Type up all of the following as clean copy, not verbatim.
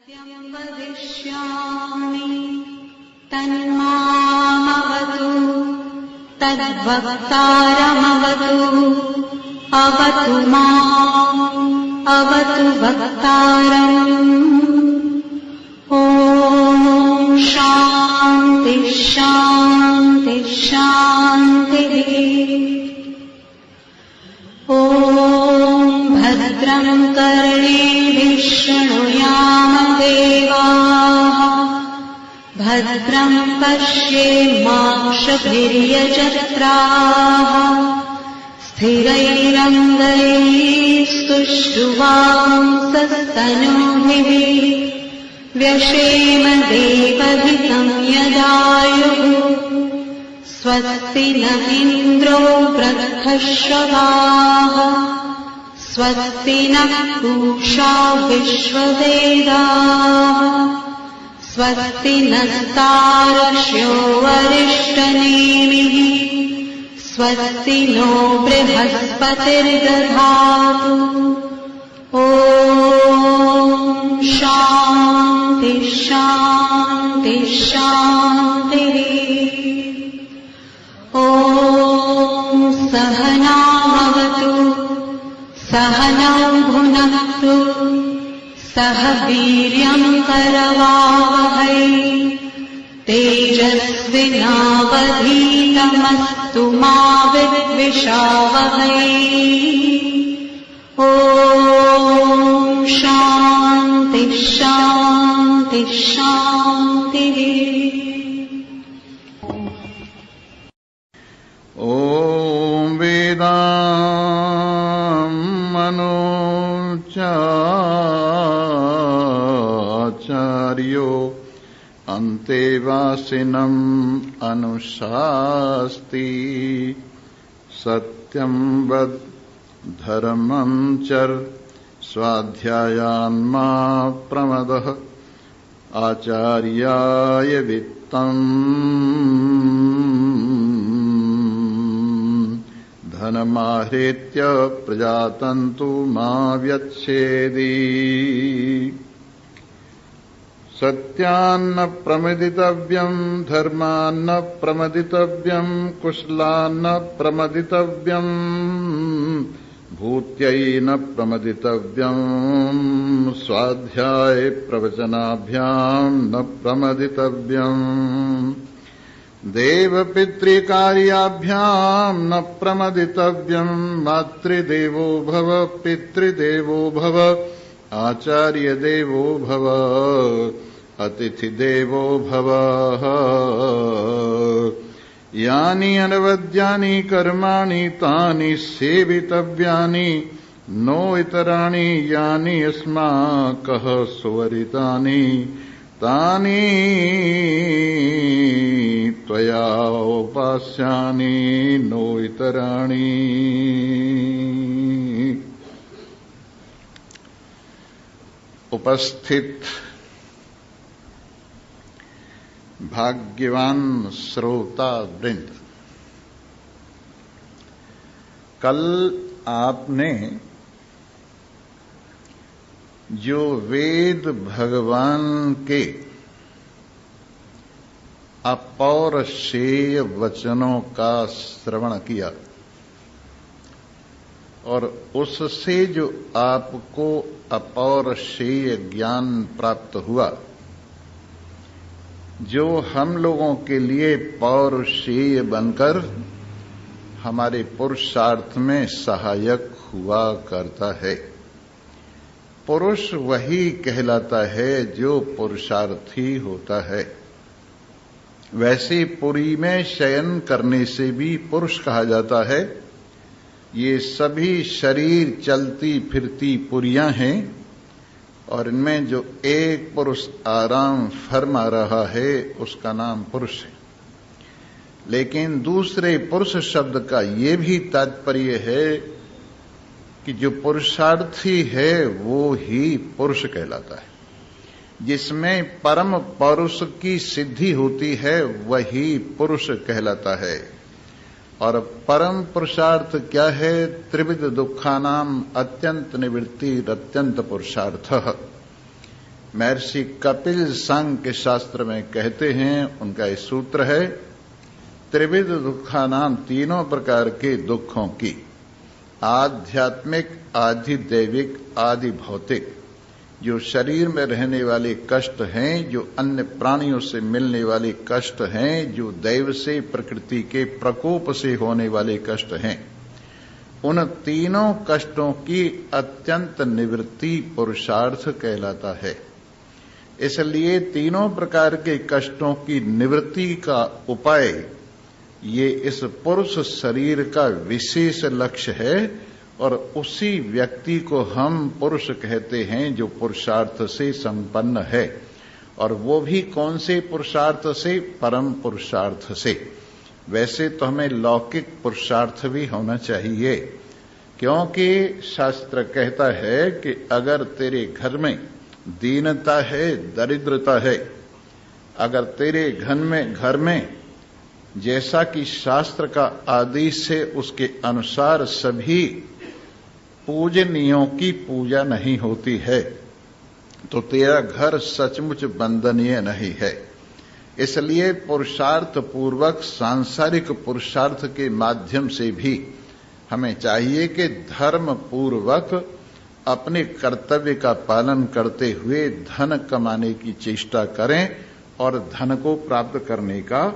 सत्यं वदिष्यामि तन्मामवतु तद्वक्तारमवतु अवतु माम् अवतु वक्तारम्। ॐ शान्ति शान्ति शान्तिः। ॐ भद्रं कर्णेभिः शृणुयाम देवाः भद्रं पश्येमाक्षभिर्यजत्राः स्थिरैरङ्गैः सुश्रुवांसस्तनूभिः व्यशेम देवहितं यदायुः। स्वस्ति न इन्द्रो वृद्धश्रवाः स्वस्ति नः पूषा विश्ववेदाः स्वस्ति नस्तार्क्ष्यो वरिष्ठनेमिः स्वस्ति नो बृहस्पतिर्दधातु। ॐ शान्ति शान्ति शान्तिः। ॐ सहनावतु सहनौ भुनक्तु सह वीर्यं करवावहै तेजस्विनावधीतमस्तु मा विद्विषावहै। ॐ शान्ति शान्ति शान्तिः। ॐ वेदां मनोचार्यो अन्तेवासिनम् अनुशास्ति सत्यं वद धर्मं चर स्वाध्यायान्मा प्रमदः आचार्याय वित्तम् धनमाहृत्य प्रजातन्तु मा व्यच्छेदि। सत्यान्न प्रमदितव्यं धर्मान्न प्रमदितव्यं कुशलान्न प्रमदितव्यं भूत्यैन प्रमदितव्यं स्वाध्याय प्रवचनाभ्यां न प्रमदितव्यम् देवपितृकार्याभ्यां न प्रमदितव्यं मातृदेवो भव पितृदेवो भव आचार्य देवो भव अतिथि देवो भव। यानि अनवद्यानि कर्माणि तानि सेवितव्यानि नो इतराणि यानि अस्माकः सुवरितानि तानि त्वया उपास्यानि नो इतराणि। उपस्थित भाग्यवान श्रोता वृंद, कल आपने जो वेद भगवान के अपौरुषेय वचनों का श्रवण किया और उससे जो आपको अपौरुषेय ज्ञान प्राप्त हुआ, जो हम लोगों के लिए पौरुषेय बनकर हमारे पुरुषार्थ में सहायक हुआ करता है। पुरुष वही कहलाता है जो पुरुषार्थी होता है। वैसे पुरी में शयन करने से भी पुरुष कहा जाता है। ये सभी शरीर चलती फिरती पुरियां हैं और इनमें जो एक पुरुष आराम फरमा रहा है उसका नाम पुरुष है। लेकिन दूसरे पुरुष शब्द का ये भी तात्पर्य है कि जो पुरुषार्थी है वो ही पुरुष कहलाता है। जिसमें परम पौरुष की सिद्धि होती है वही पुरुष कहलाता है। और परम पुरुषार्थ क्या है? त्रिविध दुखानाम अत्यंत निवृत्ति अत्यंत पुरुषार्थ। महर्षि कपिल सांख्य शास्त्र में कहते हैं, उनका एक सूत्र है, त्रिविध दुखानाम, तीनों प्रकार के दुखों की, आध्यात्मिक, आधि दैविक, आदि भौतिक, जो शरीर में रहने वाले कष्ट हैं, जो अन्य प्राणियों से मिलने वाले कष्ट हैं, जो दैव से, प्रकृति के प्रकोप से होने वाले कष्ट हैं, उन तीनों कष्टों की अत्यंत निवृत्ति पुरुषार्थ कहलाता है। इसलिए तीनों प्रकार के कष्टों की निवृत्ति का उपाय ये इस पुरुष शरीर का विशेष लक्ष्य है, और उसी व्यक्ति को हम पुरुष कहते हैं जो पुरुषार्थ से संपन्न है। और वो भी कौन से पुरुषार्थ से? परम पुरुषार्थ से। वैसे तो हमें लौकिक पुरुषार्थ भी होना चाहिए, क्योंकि शास्त्र कहता है कि अगर तेरे घर में दीनता है, दरिद्रता है, अगर तेरे घर में जैसा कि शास्त्र का आदेश है उसके अनुसार सभी पूजनीयों की पूजा नहीं होती है, तो तेरा घर सचमुच वंदनीय नहीं है। इसलिए पुरुषार्थ पूर्वक सांसारिक पुरुषार्थ के माध्यम से भी हमें चाहिए कि धर्म पूर्वक अपने कर्तव्य का पालन करते हुए धन कमाने की चेष्टा करें और धन को प्राप्त करने का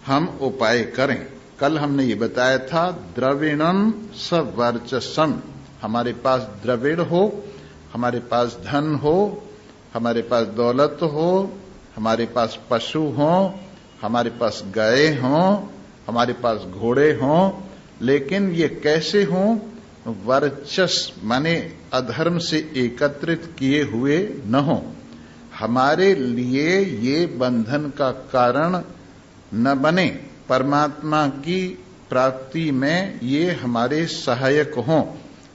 हम उपाय करें। कल हमने ये बताया था, द्रविणम सवर्चसम, हमारे पास द्रविण हो, हमारे पास धन हो, हमारे पास दौलत हो, हमारे पास पशु हो, हमारे पास गाय हो, हमारे पास घोड़े हो, लेकिन ये कैसे हो? वर्चस माने अधर्म से एकत्रित किए हुए न हो, हमारे लिए ये बंधन का कारण न बने, परमात्मा की प्राप्ति में ये हमारे सहायक हों।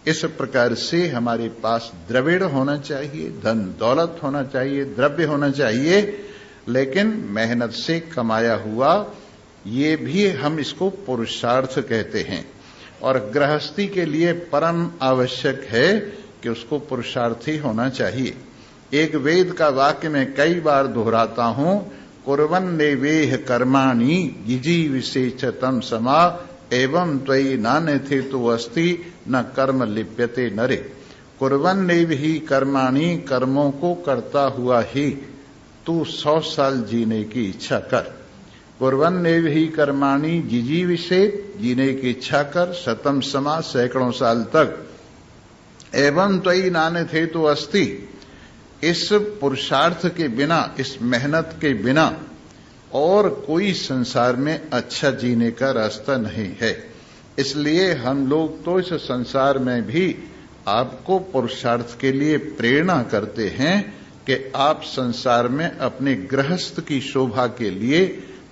इस प्रकार से हमारे पास द्रविड़ होना चाहिए, धन दौलत होना चाहिए, द्रव्य होना चाहिए, लेकिन मेहनत से कमाया हुआ, ये भी हम इसको पुरुषार्थ कहते हैं। और गृहस्थी के लिए परम आवश्यक है कि उसको पुरुषार्थी होना चाहिए। एक वेद का वाक्य मैं कई बार दोहराता हूं, कुर्वन्नेवेह कर्माणि जिजीविषेचतम समा एवं त्वयि नान्यथे तो अस्ति न कर्म लिप्यते नरे। कुर्वन्नेव ही कर्माणि, कर्मों को करता हुआ ही तू 100 साल जीने की इच्छा कर। कुर्वन्नेव ही कर्माणि जिजीविषेत, जीने की इच्छा कर, शतम समा, सैकड़ों साल तक। एवं त्वयि नान्यथे तो अस्ति, इस पुरुषार्थ के बिना, इस मेहनत के बिना और कोई संसार में अच्छा जीने का रास्ता नहीं है। इसलिए हम लोग तो इस संसार में भी आपको पुरुषार्थ के लिए प्रेरणा करते हैं कि आप संसार में अपने गृहस्थ की शोभा के लिए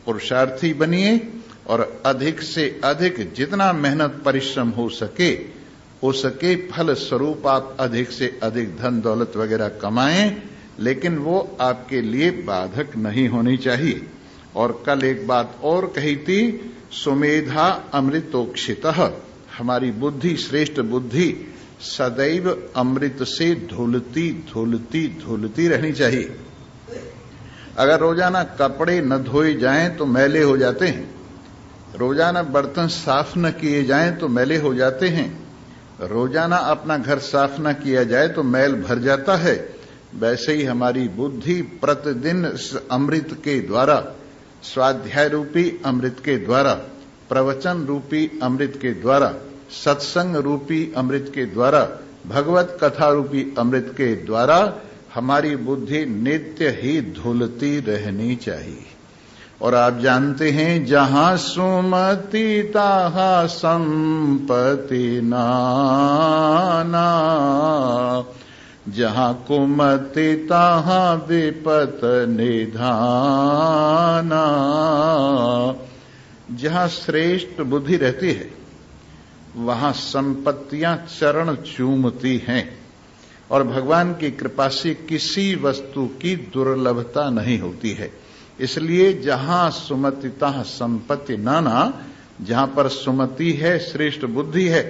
पुरुषार्थी बनिए, और अधिक से अधिक जितना मेहनत परिश्रम हो सके उसके फल स्वरूप आप अधिक से अधिक धन दौलत वगैरह कमाएं, लेकिन वो आपके लिए बाधक नहीं होनी चाहिए। और कल एक बात और कही थी, सुमेधा अमृतोक्षितः, हमारी बुद्धि, श्रेष्ठ बुद्धि सदैव अमृत से धुलती धुलती धुलती रहनी चाहिए। अगर रोजाना कपड़े न धोए जाएं तो मैले हो जाते हैं, रोजाना बर्तन साफ न किए जाएं तो मैले हो जाते हैं, रोजाना अपना घर साफ न किया जाए तो मैल भर जाता है। वैसे ही हमारी बुद्धि प्रतिदिन अमृत के द्वारा, स्वाध्याय रूपी अमृत के द्वारा, प्रवचन रूपी अमृत के द्वारा, सत्संग रूपी अमृत के द्वारा, भगवत कथा रूपी अमृत के द्वारा हमारी बुद्धि नित्य ही धुलती रहनी चाहिए। और आप जानते हैं, जहां सुमति ताहा संपत्ति नाना, जहां कुमति ताहा विपत निधाना। जहां श्रेष्ठ बुद्धि रहती है वहां संपत्तियां चरण चूमती हैं, और भगवान की कृपा से किसी वस्तु की दुर्लभता नहीं होती है। इसलिए जहां सुमतिता संपत्ति नाना, जहां पर सुमति है, श्रेष्ठ बुद्धि है,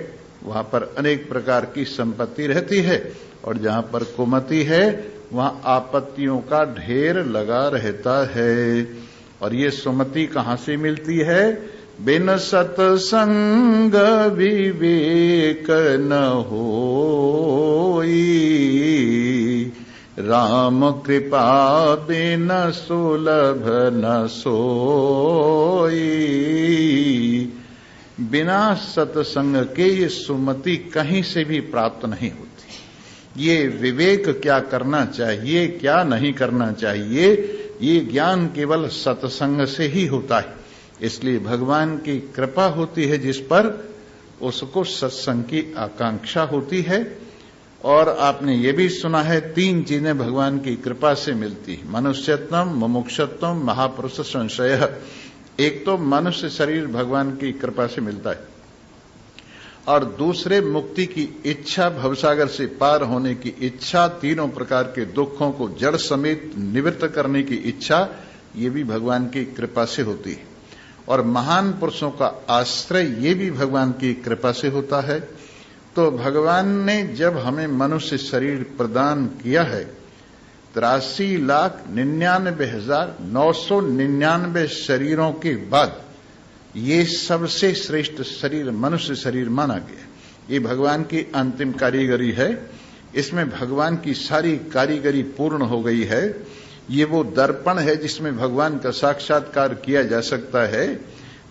वहां पर अनेक प्रकार की संपत्ति रहती है, और जहां पर कुमति है वहां आपत्तियों का ढेर लगा रहता है। और ये सुमति कहां से मिलती है? बिन सत्संग विवेक न होई, राम कृपा बिन सुलभ न सोई। बिना सत्संग के ये सुमति कहीं से भी प्राप्त नहीं होती। ये विवेक क्या करना चाहिए, क्या नहीं करना चाहिए, ये ज्ञान केवल सत्संग से ही होता है। इसलिए भगवान की कृपा होती है जिस पर, उसको सत्संग की आकांक्षा होती है। और आपने ये भी सुना है 3 चीजें भगवान की कृपा से मिलती है, मनुष्यत्वम, मुमुक्षत्वम, महापुरुष संशय। एक तो मनुष्य शरीर भगवान की कृपा से मिलता है, और दूसरे मुक्ति की इच्छा, भवसागर से पार होने की इच्छा, तीनों प्रकार के दुखों को जड़ समेत निवृत्त करने की इच्छा, ये भी भगवान की कृपा से होती है। और महान पुरुषों का आश्रय, ये भी भगवान की कृपा से होता है। तो भगवान ने जब हमें मनुष्य शरीर प्रदान किया है, 83,99,999 शरीरों के बाद ये सबसे श्रेष्ठ शरीर मनुष्य शरीर माना गया। ये भगवान की अंतिम कारीगरी है, इसमें भगवान की सारी कारीगरी पूर्ण हो गई है। ये वो दर्पण है जिसमें भगवान का साक्षात्कार किया जा सकता है।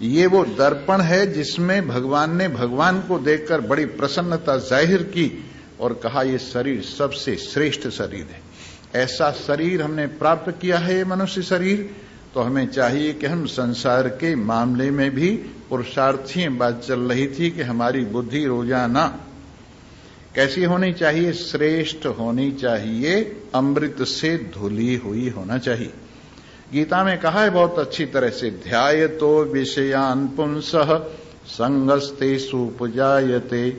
ये वो दर्पण है जिसमें भगवान ने भगवान को देखकर बड़ी प्रसन्नता जाहिर की और कहा ये शरीर सबसे श्रेष्ठ शरीर है। ऐसा शरीर हमने प्राप्त किया है, मनुष्य शरीर। तो हमें चाहिए कि हम संसार के मामले में भी पुरुषार्थी, बात चल रही थी कि हमारी बुद्धि रोजाना कैसी होनी चाहिए? श्रेष्ठ होनी चाहिए, अमृत से धुली हुई होना चाहिए। गीता में कहा है बहुत अच्छी तरह से, ध्यायतो विषयान् पुंसः संगस्तेषु उपजायते,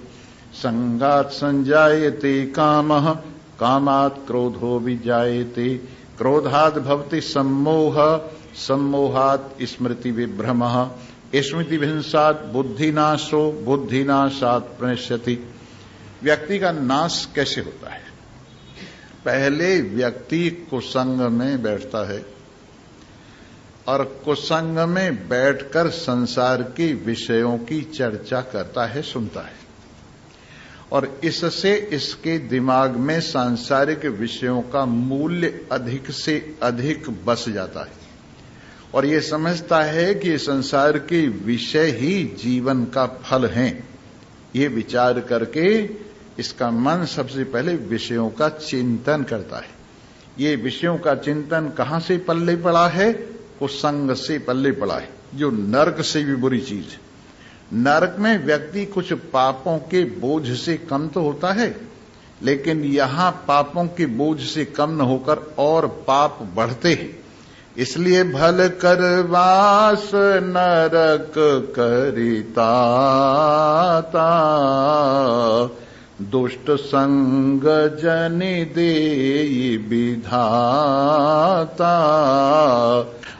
संगात् संजायते कामः, कामात् क्रोधो विजायते, क्रोधात् भवति सम्मोह, सम्मोहात् स्मृति विभ्रमः, स्मृति विहिंसात् बुद्धिनाशो, बुद्धिनाशात् प्रणश्यति। व्यक्ति का नाश कैसे होता है? पहले व्यक्ति कुसंग में बैठता है और कुसंग में बैठकर संसार के विषयों की चर्चा करता है, सुनता है, और इससे इसके दिमाग में सांसारिक विषयों का मूल्य अधिक से अधिक बस जाता है और ये समझता है कि संसार के विषय ही जीवन का फल हैं। ये विचार करके इसका मन सबसे पहले विषयों का चिंतन करता है। ये विषयों का चिंतन कहां से पल्ले पड़ा है? कुसंग से पल्ले पड़ा है, जो नरक से भी बुरी चीज है। नरक में व्यक्ति कुछ पापों के बोझ से कम तो होता है, लेकिन यहां पापों के बोझ से कम न होकर और पाप बढ़ते हैं। इसलिए भल कर वास नरक करिता, दुष्ट संग जन देई विधाता।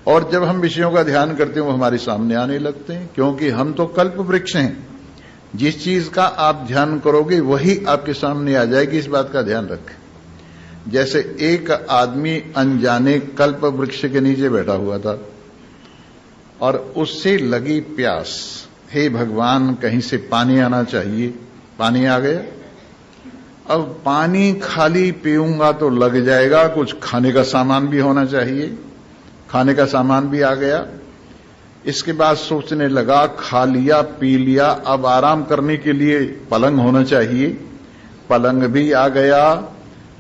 और जब हम विषयों का ध्यान करते हैं वो हमारे सामने आने लगते हैं, क्योंकि हम तो कल्प वृक्ष हैं। जिस चीज का आप ध्यान करोगे वही आपके सामने आ जाएगी, इस बात का ध्यान रखें। जैसे एक आदमी अनजाने कल्प वृक्ष के नीचे बैठा हुआ था और उससे लगी प्यास, हे भगवान कहीं से पानी आना चाहिए, पानी आ गया। अब पानी खाली पीऊंगा तो लग जाएगा, कुछ खाने का सामान भी होना चाहिए, खाने का सामान भी आ गया। इसके बाद सोचने लगा, खा लिया पी लिया, अब आराम करने के लिए पलंग होना चाहिए, पलंग भी आ गया।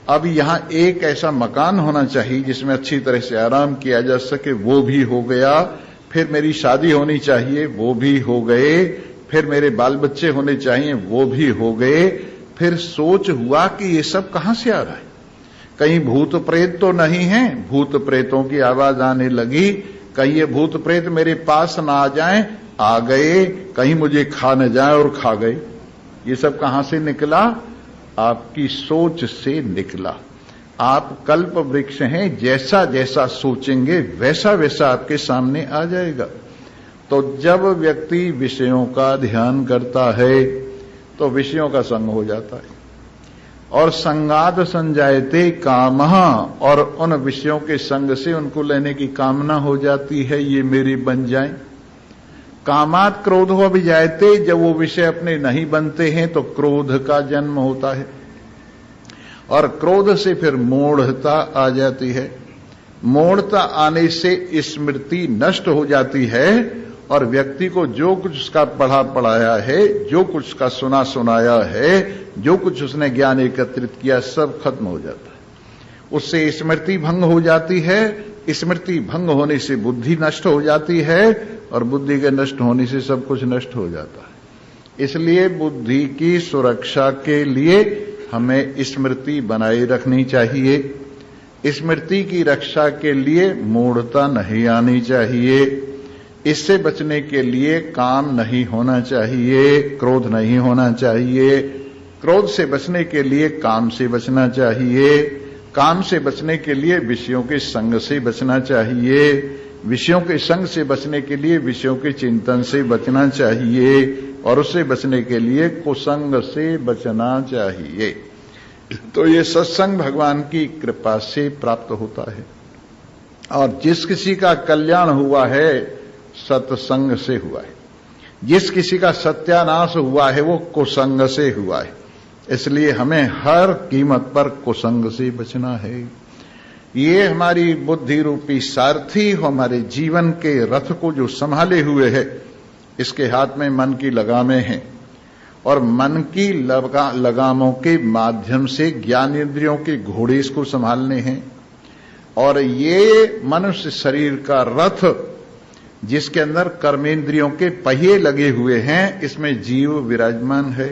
अब यहां एक ऐसा मकान होना चाहिए जिसमें अच्छी तरह से आराम किया जा सके, वो भी हो गया। फिर मेरी शादी होनी चाहिए, वो भी हो गए। फिर मेरे बाल बच्चे होने चाहिए, वो भी हो गए। फिर सोच हुआ कि ये सब कहां से आ रहा है? कहीं भूत प्रेत तो नहीं है? भूत प्रेतों की आवाज आने लगी, कहीं ये भूत प्रेत मेरे पास ना आ जाएं, आ गए। कहीं मुझे खा न जाए और खा गए। ये सब कहां से निकला? आपकी सोच से निकला। आप कल्प वृक्ष हैं, जैसा जैसा सोचेंगे वैसा वैसा आपके सामने आ जाएगा। तो जब व्यक्ति विषयों का ध्यान करता है तो विषयों का संग हो जाता है। और संगाद संजायते कामः, और उन विषयों के संग से उनको लेने की कामना हो जाती है, ये मेरे बन जाएं। कामात क्रोधो अभिजायते, जब वो विषय अपने नहीं बनते हैं तो क्रोध का जन्म होता है, और क्रोध से फिर मूढ़ता आ जाती है। मूढ़ता आने से स्मृति नष्ट हो जाती है, और व्यक्ति को जो कुछ उसका पढ़ा पढ़ाया है, जो कुछ उसका सुना सुनाया है, जो कुछ उसने ज्ञान एकत्रित किया, सब खत्म हो जाता है। उससे स्मृति भंग हो जाती है। स्मृति भंग होने से बुद्धि नष्ट हो जाती है, और बुद्धि के नष्ट होने से सब कुछ नष्ट हो जाता है। इसलिए बुद्धि की सुरक्षा के लिए हमें स्मृति बनाए रखनी चाहिए। स्मृति की रक्षा के लिए मूढ़ता नहीं आनी चाहिए। इससे बचने के लिए काम नहीं होना चाहिए, क्रोध नहीं होना चाहिए। क्रोध से बचने के लिए काम से बचना चाहिए। काम से बचने के लिए विषयों के संग से बचना चाहिए। विषयों के संग से बचने के लिए विषयों के चिंतन से बचना चाहिए, और उससे बचने के लिए कुसंग से बचना चाहिए। तो ये सत्संग भगवान की कृपा से प्राप्त होता है, और जिस किसी का कल्याण हुआ है सत्संग से हुआ है। जिस किसी का सत्यानाश हुआ है वो कुसंग से हुआ है। इसलिए हमें हर कीमत पर कुसंग से बचना है। ये हमारी बुद्धि रूपी सारथी हमारे जीवन के रथ को जो संभाले हुए है, इसके हाथ में मन की लगामें हैं, और मन की लगामों के माध्यम से ज्ञानेंद्रियों के घोड़े इसको संभालने हैं। और ये मनुष्य शरीर का रथ जिसके अंदर कर्मेंद्रियों के पहिए लगे हुए हैं, इसमें जीव विराजमान है।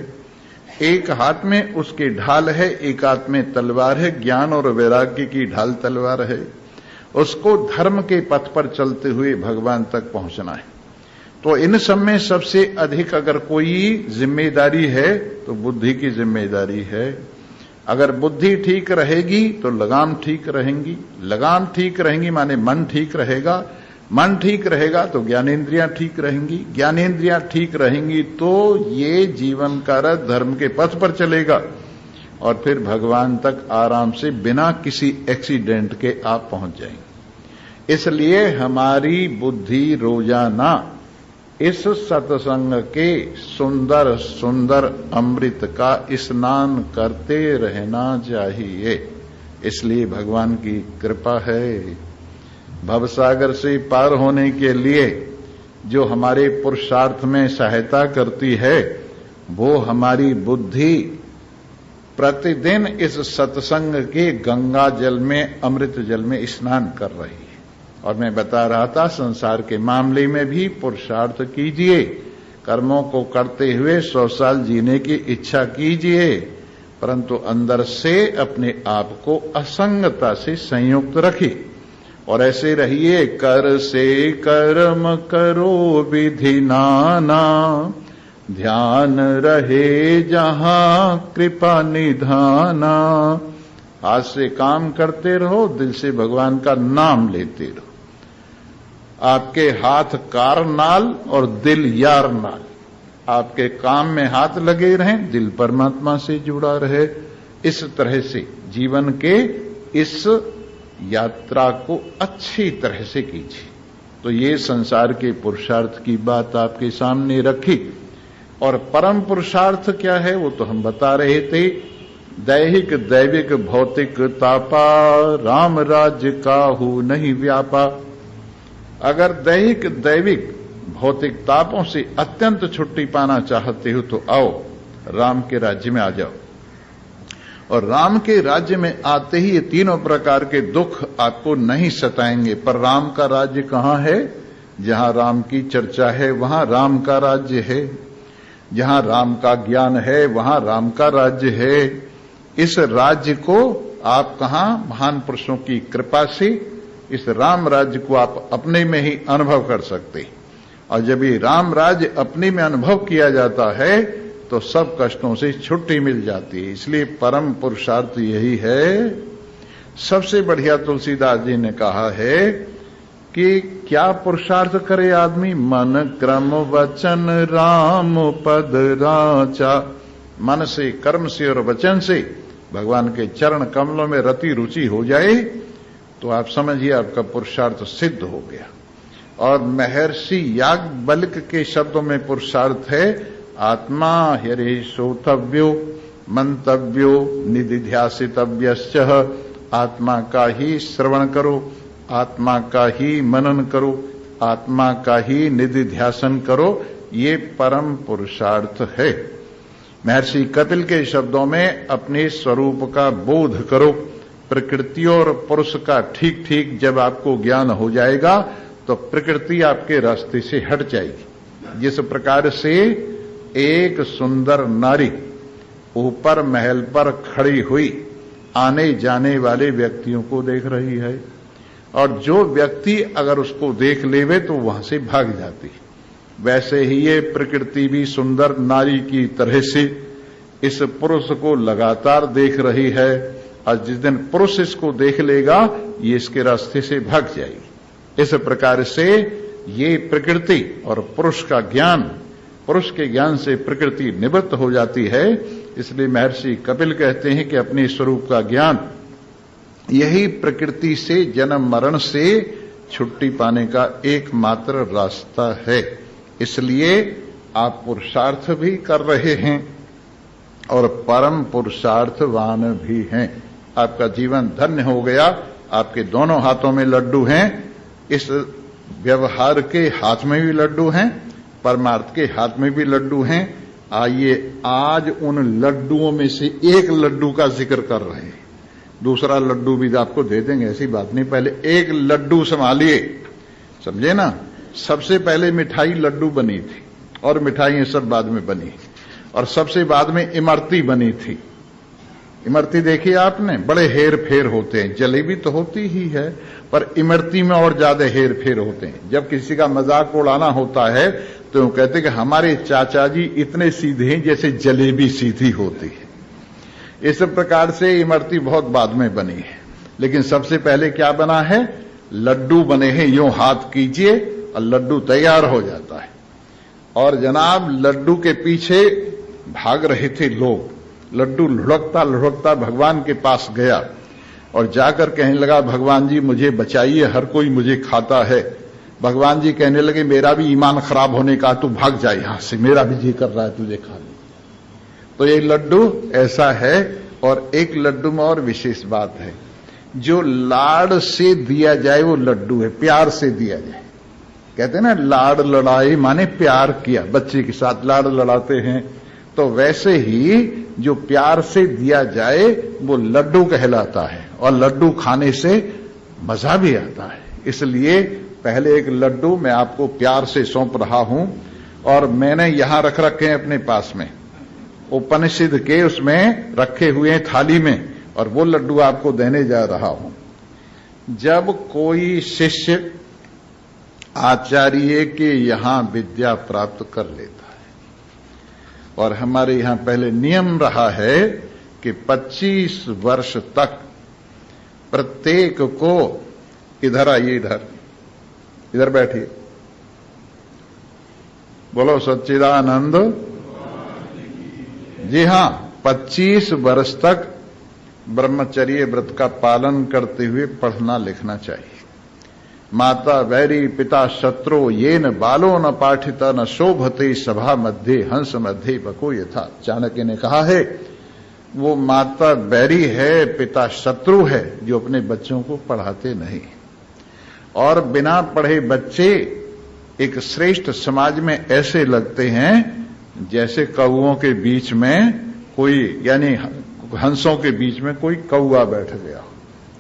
एक हाथ में उसके ढाल है, एक हाथ में तलवार है। ज्ञान और वैराग्य की ढाल तलवार है। उसको धर्म के पथ पर चलते हुए भगवान तक पहुंचना है। तो इन सब में सबसे अधिक अगर कोई जिम्मेदारी है तो बुद्धि की जिम्मेदारी है। अगर बुद्धि ठीक रहेगी तो लगाम ठीक रहेंगी। लगाम ठीक रहेंगी माने मन ठीक रहेगा। मन ठीक रहेगा तो ज्ञानेंद्रियां ठीक रहेंगी। ज्ञानेंद्रियां ठीक रहेंगी तो ये जीवन का रथ धर्म के पथ पर चलेगा, और फिर भगवान तक आराम से बिना किसी एक्सीडेंट के आप पहुंच जाएंगे। इसलिए हमारी बुद्धि रोजाना इस सत्संग के सुंदर सुंदर अमृत का स्नान करते रहना चाहिए। इसलिए भगवान की कृपा है। भवसागर से पार होने के लिए जो हमारे पुरुषार्थ में सहायता करती है, वो हमारी बुद्धि प्रतिदिन इस सत्संग के गंगा जल में, अमृत जल में स्नान कर रही है। और मैं बता रहा था, संसार के मामले में भी पुरुषार्थ कीजिए, कर्मों को करते हुए 100 साल जीने की इच्छा कीजिए, परंतु अंदर से अपने आप को असंगता से संयुक्त रखिए और ऐसे रहिए। कर से कर्म करो विधि नाना, ध्यान रहे जहां कृपा निधाना। हाथ से काम करते रहो, दिल से भगवान का नाम लेते रहो। आपके हाथ कारनाल और दिल यार नाल। आपके काम में हाथ लगे रहें, दिल परमात्मा से जुड़ा रहे। इस तरह से जीवन के इस यात्रा को अच्छी तरह से कीजिए। तो ये संसार के पुरुषार्थ की बात आपके सामने रखी। और परम पुरुषार्थ क्या है वो तो हम बता रहे थे। दैहिक दैविक भौतिक तापा, राम राज्य काहू नहीं व्यापा। अगर दैहिक दैविक भौतिक तापों से अत्यंत छुट्टी पाना चाहते हो तो आओ, राम के राज्य में आ जाओ। और राम के राज्य में आते ही ये तीनों प्रकार के दुख आपको नहीं सताएंगे। पर राम का राज्य कहां है? जहां राम की चर्चा है वहां राम का राज्य है। जहां राम का ज्ञान है वहां राम का राज्य है। इस राज्य को आप कहां? महान पुरुषों की कृपा से इस राम राज्य को आप अपने में ही अनुभव कर सकते। और जब ये राम राज्य अपने में अनुभव किया जाता है तो सब कष्टों से छुट्टी मिल जाती है। इसलिए परम पुरुषार्थ यही है। सबसे बढ़िया तुलसीदास जी ने कहा है कि क्या पुरुषार्थ करे आदमी? मन क्रम वचन राम पद राचा, मन से, कर्म से और वचन से भगवान के चरण कमलों में रति रुचि हो जाए तो आप समझिए आपका पुरुषार्थ सिद्ध हो गया। और महर्षि याज्ञवल्क्य के शब्दों में पुरुषार्थ है आत्मा हरे श्रोतव्यो मंतव्यो निधिध्यासितव्यश्च। आत्मा का ही श्रवण करो, आत्मा का ही मनन करो, आत्मा का ही निधिध्यासन करो, ये परम पुरुषार्थ है। महर्षि कपिल के शब्दों में अपने स्वरूप का बोध करो। प्रकृति और पुरुष का ठीक ठीक जब आपको ज्ञान हो जाएगा तो प्रकृति आपके रास्ते से हट जाएगी। जिस प्रकार से एक सुंदर नारी ऊपर महल पर खड़ी हुई आने जाने वाले व्यक्तियों को देख रही है, और जो व्यक्ति अगर उसको देख लेवे तो वहां से भाग जाती, वैसे ही ये प्रकृति भी सुंदर नारी की तरह से इस पुरुष को लगातार देख रही है, और जिस दिन पुरुष इसको देख लेगा ये इसके रास्ते से भाग जाएगी। इस प्रकार से ये प्रकृति और पुरुष का ज्ञान, पुरुष के ज्ञान से प्रकृति निवृत्त हो जाती है। इसलिए महर्षि कपिल कहते हैं कि अपने स्वरूप का ज्ञान यही प्रकृति से, जन्म मरण से छुट्टी पाने का एकमात्र रास्ता है। इसलिए आप पुरुषार्थ भी कर रहे हैं और परम पुरुषार्थवान भी हैं। आपका जीवन धन्य हो गया। आपके दोनों हाथों में लड्डू हैं। इस व्यवहार के हाथ में भी लड्डू हैं, परमार्थ के हाथ में भी लड्डू हैं। आइए आज उन लड्डुओं में से एक लड्डू का जिक्र कर रहे हैं। दूसरा लड्डू भी आपको दे देंगे, ऐसी बात नहीं। पहले एक लड्डू संभालिए, समझे ना। सबसे पहले मिठाई लड्डू बनी थी और मिठाइयां सब बाद में बनी, और सबसे बाद में इमरती बनी थी। इमरती देखी आपने, बड़े हेर फेर होते हैं। जलेबी तो होती ही है, पर इमरती में और ज्यादा हेर फेर होते हैं। जब किसी का मजाक उड़ाना होता है तो वो कहते कि हमारे चाचा जी इतने सीधे हैं जैसे जलेबी सीधी होती है। इस प्रकार से इमरती बहुत बाद में बनी है, लेकिन सबसे पहले क्या बना है? लड्डू बने हैं। यूं हाथ कीजिए और लड्डू तैयार हो जाता है। और जनाब लड्डू के पीछे भाग रहे थे लोग। लड्डू लुढ़कता लुढ़कता भगवान के पास गया और जाकर कहने लगा, भगवान जी मुझे बचाइए, हर कोई मुझे खाता है। भगवान जी कहने लगे, मेरा भी ईमान खराब होने का, तू भाग जा यहां से, मेरा भी जी कर रहा है तुझे खाने। तो ये लड्डू ऐसा है। और एक लड्डू में और विशेष बात है, जो लाड़ से दिया जाए वो लड्डू है, प्यार से दिया जाए। कहते हैं ना लाड़ लड़ाई, माने प्यार किया, बच्चे के साथ लाड़ लड़ाते हैं। तो वैसे ही जो प्यार से दिया जाए वो लड्डू कहलाता है, और लड्डू खाने से मजा भी आता है। इसलिए पहले एक लड्डू मैं आपको प्यार से सौंप रहा हूं, और मैंने यहां रख रखे हैं अपने पास में, उपनिषद के उसमें रखे हुए हैं थाली में, और वो लड्डू आपको देने जा रहा हूं। जब कोई शिष्य आचार्य के यहां विद्या प्राप्त कर लेता है, और हमारे यहां पहले नियम रहा है कि 25 वर्ष तक प्रत्येक को, इधर आइए, इधर बैठिए, बोलो सच्चिदानंद। जी हां, 25 वर्ष तक ब्रह्मचर्य व्रत का पालन करते हुए पढ़ना लिखना चाहिए। माता वैरी पिता शत्रु येन बालो न पाठित न शोभते सभा मध्य हंस मध्य बको यथा। चाणक्य ने कहा है वो माता बैरी है, पिता शत्रु है, जो अपने बच्चों को पढ़ाते नहीं। और बिना पढ़े बच्चे एक श्रेष्ठ समाज में ऐसे लगते हैं जैसे कौओं के बीच में कोई, यानी हंसों के बीच में कोई कौआ बैठ गया।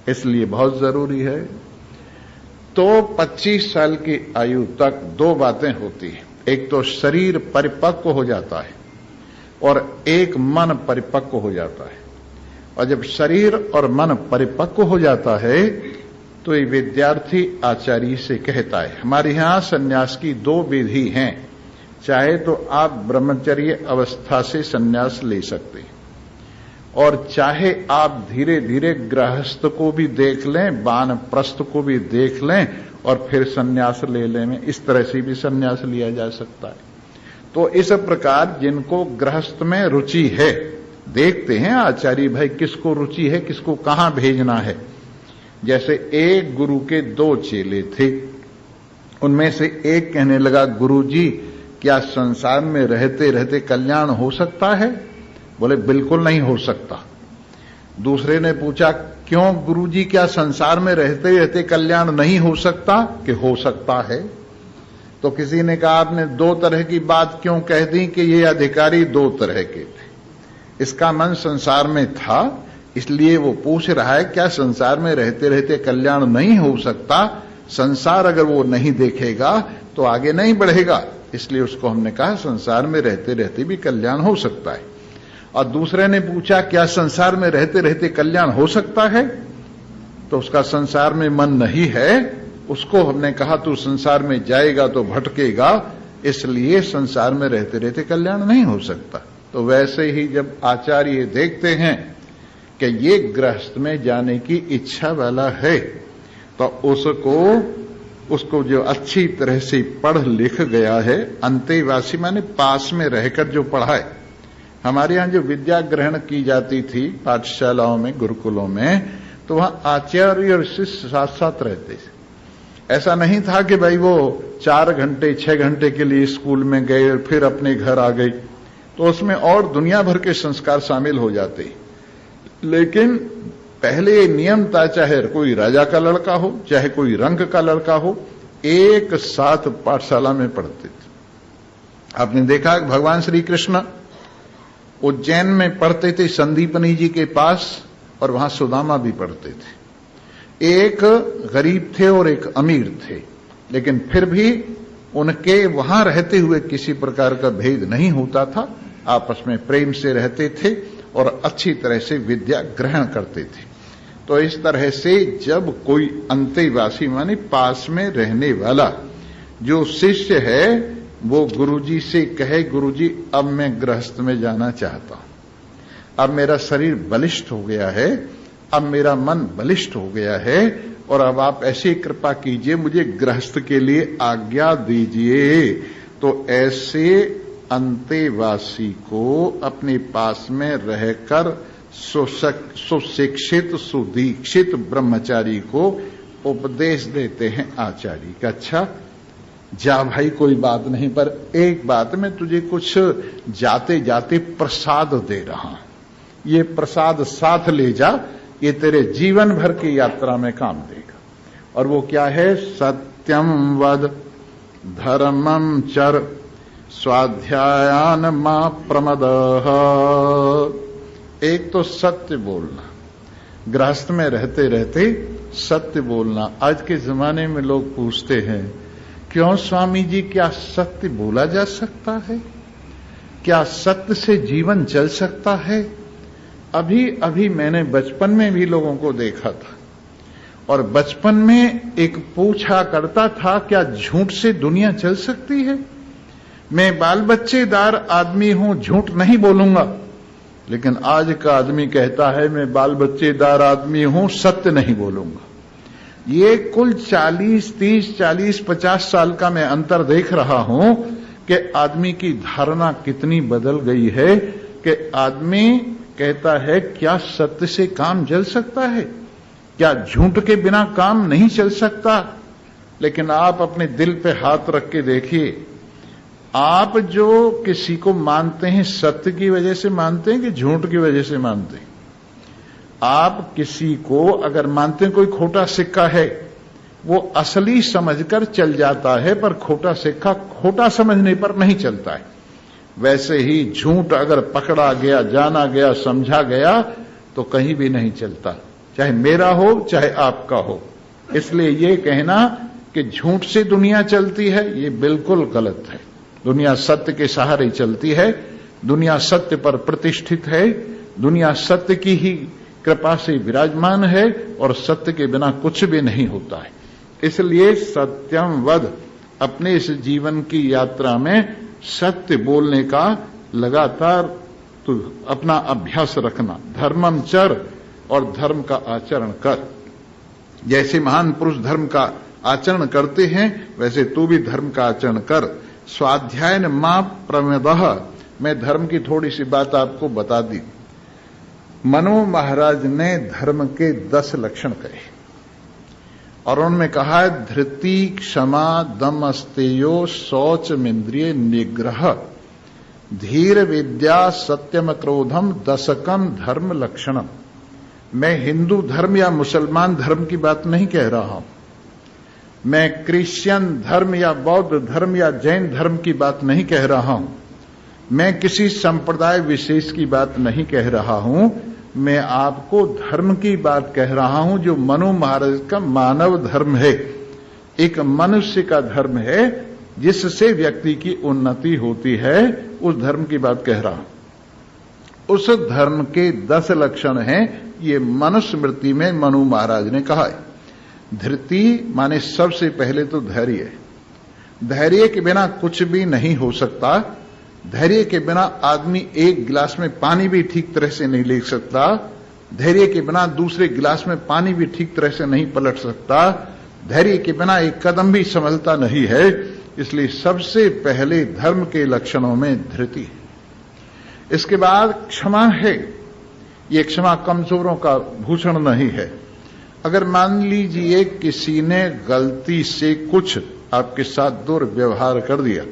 इसलिए बहुत जरूरी है। तो 25 साल की आयु तक दो बातें होती हैं, एक तो शरीर परिपक्व हो जाता है और एक मन परिपक्व हो जाता है। और जब शरीर और मन परिपक्व हो जाता है तो ये विद्यार्थी आचार्य से कहता है। हमारे यहां संन्यास की 2 विधि हैं, चाहे तो आप ब्रह्मचर्य अवस्था से संन्यास ले सकते हैं, और चाहे आप धीरे धीरे गृहस्थ को भी देख लें, वानप्रस्थ को भी देख लें और फिर संन्यास ले लें। इस तरह से भी संन्यास लिया जा सकता है। तो इस प्रकार जिनको गृहस्थ में रुचि है, देखते हैं आचार्य भाई किसको रुचि है, किसको कहां भेजना है। जैसे एक गुरु के 2 चेले थे, उनमें से एक कहने लगा, गुरुजी क्या संसार में रहते रहते कल्याण हो सकता है? बोले बिल्कुल नहीं हो सकता। दूसरे ने पूछा, क्यों गुरुजी, क्या संसार में रहते रहते कल्याण नहीं हो सकता? कि हो सकता है। तो किसी ने कहा, आपने 2 तरह की बात क्यों कह दी? कि ये अधिकारी 2 तरह के थे। इसका मन संसार में था, इसलिए वो पूछ रहा है क्या संसार में रहते रहते कल्याण नहीं हो सकता? संसार अगर वो नहीं देखेगा तो आगे नहीं बढ़ेगा, इसलिए उसको हमने कहा संसार में रहते रहते भी कल्याण हो सकता है। और दूसरे ने पूछा, क्या संसार में रहते रहते कल्याण हो सकता है? तो उसका संसार में मन नहीं है, उसको हमने कहा तू संसार में जाएगा तो भटकेगा, इसलिए संसार में रहते रहते कल्याण नहीं हो सकता। तो वैसे ही जब आचार्य देखते हैं कि ये गृहस्थ में जाने की इच्छा वाला है, तो उसको जो अच्छी तरह से पढ़ लिख गया है, अंतेवासी माने पास में रहकर जो पढ़ाए। हमारे यहां जो विद्या ग्रहण की जाती थी पाठशालाओं में, गुरुकुलों में, तो वहां आचार्य और शिष्य साथ साथ रहते थे। ऐसा नहीं था कि भाई वो 4 घंटे 6 घंटे के लिए स्कूल में गए और फिर अपने घर आ गए, तो उसमें और दुनिया भर के संस्कार शामिल हो जाते। लेकिन पहले ये नियम था, चाहे कोई राजा का लड़का हो, चाहे कोई रंग का लड़का हो, एक साथ पाठशाला में पढ़ते थे। आपने देखा भगवान श्री कृष्ण उज्जैन में पढ़ते थे संदीपनी जी के पास, और वहां सुदामा भी पढ़ते थे। एक गरीब थे और एक अमीर थे, लेकिन फिर भी उनके वहां रहते हुए किसी प्रकार का भेद नहीं होता था, आपस में प्रेम से रहते थे और अच्छी तरह से विद्या ग्रहण करते थे। तो इस तरह से जब कोई अंतेवासी माने पास में रहने वाला जो शिष्य है, वो गुरुजी से कहे, गुरुजी अब मैं गृहस्थ में जाना चाहता हूं, अब मेरा शरीर बलिष्ठ हो गया है, अब मेरा मन बलिष्ठ हो गया है, और अब आप ऐसी कृपा कीजिए, मुझे गृहस्थ के लिए आज्ञा दीजिए। तो ऐसे अंतेवासी को अपने पास में रहकर सुशिक्षित सुदीक्षित ब्रह्मचारी को उपदेश देते हैं आचार्य का, अच्छा जा भाई कोई बात नहीं, पर एक बात मैं तुझे कुछ जाते जाते प्रसाद दे रहा हूं, ये प्रसाद साथ ले जा, ये तेरे जीवन भर की यात्रा में काम देगा। और वो क्या है? सत्यम वद धर्मम चर स्वाध्यायान मा प्रमदः। एक तो सत्य बोलना, गृहस्थ में रहते रहते सत्य बोलना। आज के जमाने में लोग पूछते हैं, क्यों स्वामी जी, क्या सत्य बोला जा सकता है? क्या सत्य से जीवन चल सकता है? अभी अभी मैंने बचपन में भी लोगों को देखा था, और बचपन में एक पूछा करता था, क्या झूठ से दुनिया चल सकती है? मैं बाल बच्चेदार आदमी हूं, झूठ नहीं बोलूंगा। लेकिन आज का आदमी कहता है, मैं बाल बच्चेदार आदमी हूं, सत्य नहीं बोलूंगा। ये कुल 40, 30, 40, 50 साल का मैं अंतर देख रहा हूं कि आदमी की धारणा कितनी बदल गई है कि आदमी कहता है, क्या सत्य से काम चल सकता है? क्या झूठ के बिना काम नहीं चल सकता? लेकिन आप अपने दिल पे हाथ रख के देखिए, आप जो किसी को मानते हैं, सत्य की वजह से मानते हैं कि झूठ की वजह से मानते हैं? आप किसी को अगर मानते हैं कोई खोटा सिक्का है, वो असली समझकर चल जाता है, पर खोटा सिक्का खोटा समझने पर नहीं चलता है। वैसे ही झूठ अगर पकड़ा गया, जाना गया, समझा गया, तो कहीं भी नहीं चलता, चाहे मेरा हो चाहे आपका हो। इसलिए ये कहना कि झूठ से दुनिया चलती है, ये बिल्कुल गलत है। दुनिया सत्य के सहारे चलती है, दुनिया सत्य पर प्रतिष्ठित है, दुनिया सत्य की ही कृपा से विराजमान है, और सत्य के बिना कुछ भी नहीं होता है। इसलिए सत्यम वद, अपने इस जीवन की यात्रा में सत्य बोलने का लगातार तो अपना अभ्यास रखना। धर्मम चर, और धर्म का आचरण कर। जैसे महान पुरुष धर्म का आचरण करते हैं, वैसे तू भी धर्म का आचरण कर। स्वाध्यायन मां प्रमदः। मैं धर्म की थोड़ी सी बात आपको बता दी। मनु महाराज ने धर्म के 10 लक्षण कहे और उन्होंने कहा है धृति, क्षमा, दम, अस्तेयो, शौच, इंद्रिय निग्रह, धीर, विद्या, सत्यम, क्रोधम, दशकम धर्म लक्षणम। मैं हिंदू धर्म या मुसलमान धर्म की बात नहीं कह रहा हूं, मैं क्रिश्चियन धर्म या बौद्ध धर्म या जैन धर्म की बात नहीं कह रहा हूं, मैं किसी संप्रदाय विशेष की बात नहीं कह रहा हूं, मैं आपको धर्म की बात कह रहा हूं जो मनु महाराज का मानव धर्म है, एक मनुष्य का धर्म है जिससे व्यक्ति की उन्नति होती है, उस धर्म की बात कह रहा हूं। उस धर्म के 10 लक्षण हैं, ये मनुस्मृति में मनु महाराज ने कहा है। धृति माने सबसे पहले तो धैर्य, धैर्य के बिना कुछ भी नहीं हो सकता। धैर्य के बिना आदमी एक गिलास में पानी भी ठीक तरह से नहीं ले सकता, धैर्य के बिना दूसरे गिलास में पानी भी ठीक तरह से नहीं पलट सकता, धैर्य के बिना एक कदम भी संभलता नहीं है। इसलिए सबसे पहले धर्म के लक्षणों में धृति है। इसके बाद क्षमा है। ये क्षमा कमजोरों का भूषण नहीं है। अगर मान लीजिए किसी ने गलती से कुछ आपके साथ दुर्व्यवहार कर दिया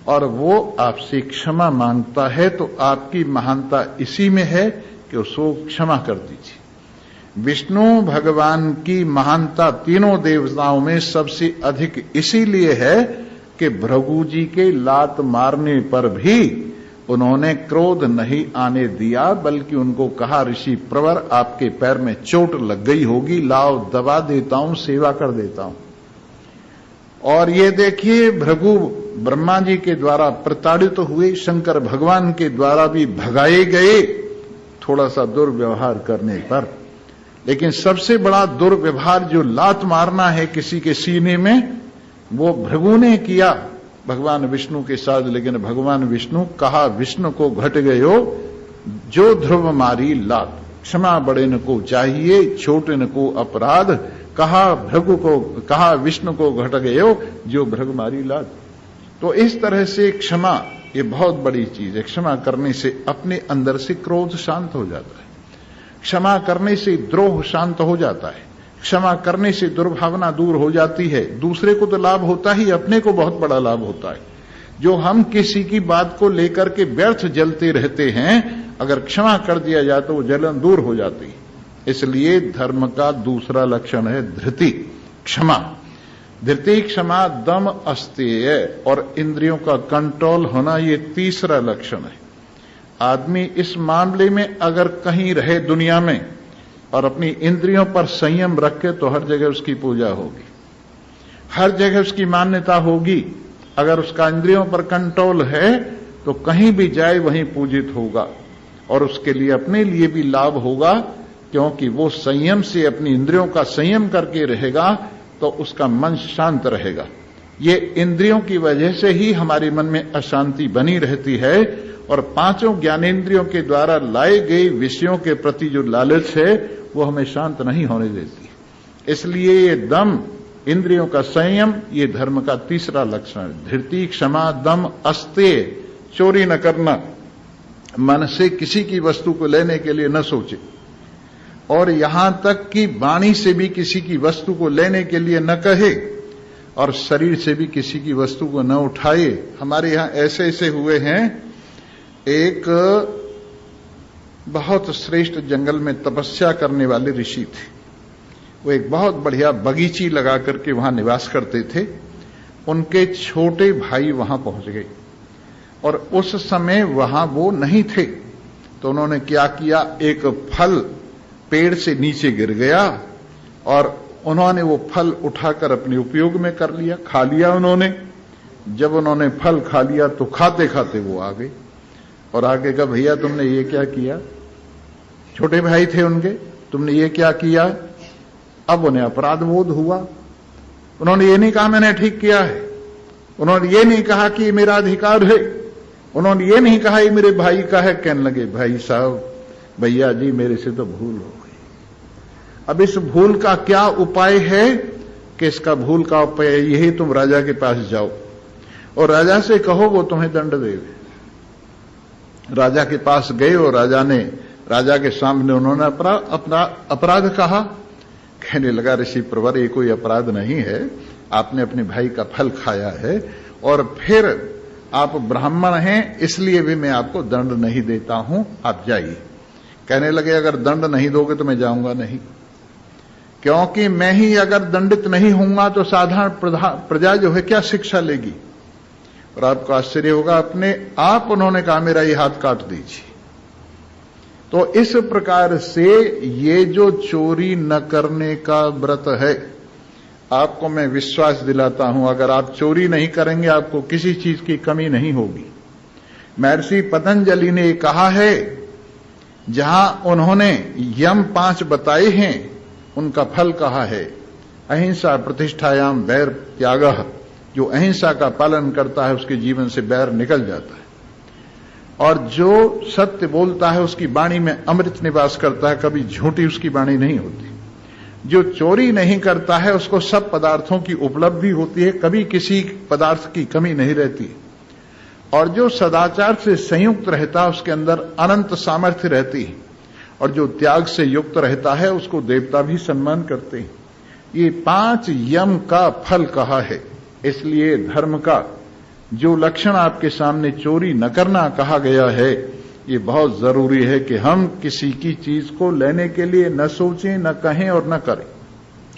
और वो आपसे क्षमा मांगता है, तो आपकी महानता इसी में है कि उसको क्षमा कर दीजिए। विष्णु भगवान की महानता तीनों देवताओं में सबसे अधिक इसीलिए है कि भृगु जी के लात मारने पर भी उन्होंने क्रोध नहीं आने दिया, बल्कि उनको कहा ऋषि प्रवर आपके पैर में चोट लग गई होगी, लाओ दबा देता हूं, सेवा कर देता हूं। और ये देखिए भृगु ब्रह्मा जी के द्वारा प्रताड़ित हुए, शंकर भगवान के द्वारा भी भगाए गए थोड़ा सा दुर्व्यवहार करने पर। लेकिन सबसे बड़ा दुर्व्यवहार जो लात मारना है किसी के सीने में, वो भृगु ने किया भगवान विष्णु के साथ। लेकिन भगवान विष्णु कहा विष्णु को घट गयो जो ध्रुव मारी लात, क्षमा बड़े न को चाहिए छोटे न को अपराध, कहा भृगु को, कहा विष्णु को घट गयो जो भृगु मारी लात। तो इस तरह से क्षमा ये बहुत बड़ी चीज है। क्षमा करने से अपने अंदर से क्रोध शांत हो जाता है, क्षमा करने से द्रोह शांत हो जाता है, क्षमा करने से दुर्भावना दूर हो जाती है। दूसरे को तो लाभ होता ही, अपने को बहुत बड़ा लाभ होता है। जो हम किसी की बात को लेकर के व्यर्थ जलते रहते हैं, अगर क्षमा कर दिया जाए तो वो जलन दूर हो जाती है। इसलिए धर्म का दूसरा लक्षण है धृति, क्षमा। धृति, क्षमा, दम, अस्तेय और इंद्रियों का कंट्रोल होना, ये तीसरा लक्षण है। आदमी इस मामले में अगर कहीं रहे दुनिया में और अपनी इंद्रियों पर संयम रखे तो हर जगह उसकी पूजा होगी, हर जगह उसकी मान्यता होगी। अगर उसका इंद्रियों पर कंट्रोल है तो कहीं भी जाए वहीं पूजित होगा और उसके लिए अपने लिए भी लाभ होगा, क्योंकि वो संयम से अपनी इंद्रियों का संयम करके रहेगा तो उसका मन शांत रहेगा। ये इंद्रियों की वजह से ही हमारे मन में अशांति बनी रहती है और पांचों ज्ञानेंद्रियों के द्वारा लाए गए विषयों के प्रति जो लालच है वो हमें शांत नहीं होने देती। इसलिए ये दम, इंद्रियों का संयम, ये धर्म का तीसरा लक्षण है। धृति, क्षमा, दम, अस्तेय, चोरी न करना, मन से किसी की वस्तु को लेने के लिए न सोचे, और यहां तक कि वाणी से भी किसी की वस्तु को लेने के लिए न कहे, और शरीर से भी किसी की वस्तु को न उठाए। हमारे यहां ऐसे ऐसे हुए हैं, एक बहुत श्रेष्ठ जंगल में तपस्या करने वाले ऋषि थे। वो एक बहुत बढ़िया बगीची लगा करके वहां निवास करते थे। उनके छोटे भाई वहां पहुंच गए और उस समय वहां वो नहीं थे, तो उन्होंने क्या किया, एक फल पेड़ से नीचे गिर गया और उन्होंने वो फल उठाकर अपने उपयोग में कर लिया, खा लिया उन्होंने। जब उन्होंने फल खा लिया तो खाते खाते वो आ गए और आगे कहा भैया तुमने ये क्या किया, छोटे भाई थे उनके, तुमने ये क्या किया। अब उन्हें अपराध बोध हुआ। उन्होंने ये नहीं कहा मैंने ठीक किया है, उन्होंने ये नहीं कहा कि ये मेरा अधिकार है, उन्होंने ये नहीं कहा ये मेरे भाई का है। कहने लगे भाई साहब, भैया जी मेरे से तो भूल हो गई। अब इस भूल का क्या उपाय है कि इसका भूल का उपाय यही, तुम राजा के पास जाओ और राजा से कहो वो तुम्हें दंड देवे। राजा के पास गए और राजा के सामने उन्होंने अपना अपराध कहा। कहने लगा, ऋषि प्रवर, ये कोई अपराध नहीं है, आपने अपने भाई का फल खाया है और फिर आप ब्राह्मण हैं, इसलिए भी मैं आपको दंड नहीं देता हूं, आप जाइए। कहने लगे, अगर दंड नहीं दोगे तो मैं जाऊंगा नहीं, क्योंकि मैं ही अगर दंडित नहीं होऊंगा तो साधारण प्रजा जो है क्या शिक्षा लेगी। और आपको आश्चर्य होगा, अपने आप उन्होंने कहा, मेरा ये हाथ काट दीजिए। तो इस प्रकार से ये जो चोरी न करने का व्रत है, आपको मैं विश्वास दिलाता हूं, अगर आप चोरी नहीं करेंगे आपको किसी चीज की कमी नहीं होगी। महर्षि पतंजलि ने कहा है, जहां उन्होंने यम 5 बताए हैं, उनका फल कहा है, अहिंसा प्रतिष्ठायाम वैर त्यागः। जो अहिंसा का पालन करता है उसके जीवन से बैर निकल जाता है, और जो सत्य बोलता है उसकी वाणी में अमृत निवास करता है, कभी झूठी उसकी वाणी नहीं होती। जो चोरी नहीं करता है उसको सब पदार्थों की उपलब्धि होती है, कभी किसी पदार्थ की कमी नहीं रहती। और जो सदाचार से संयुक्त रहता है उसके अंदर अनंत सामर्थ्य रहती है, और जो त्याग से युक्त रहता है उसको देवता भी सम्मान करते हैं। ये 5 यम का फल कहा है। इसलिए धर्म का जो लक्षण आपके सामने चोरी न करना कहा गया है, ये बहुत जरूरी है कि हम किसी की चीज को लेने के लिए न सोचें, न कहें और न करें।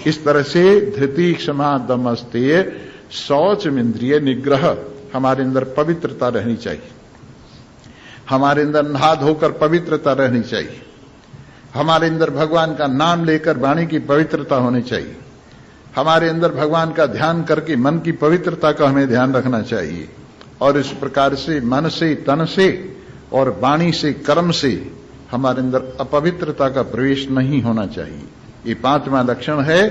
इस तरह से धृति, क्षमा, दम, स्थेय, शौच, इंद्रिय निग्रह, हमारे अंदर पवित्रता रहनी चाहिए। हमारे अंदर नहा धोकर पवित्रता रहनी चाहिए। हमारे अंदर भगवान का नाम लेकर वाणी की पवित्रता होनी चाहिए। हमारे अंदर भगवान का ध्यान करके मन की पवित्रता का हमें ध्यान रखना चाहिए। और इस प्रकार से मन से, तन से और वाणी से, कर्म से हमारे अंदर अपवित्रता का प्रवेश नहीं होना चाहिए। ये 5वां लक्षण है।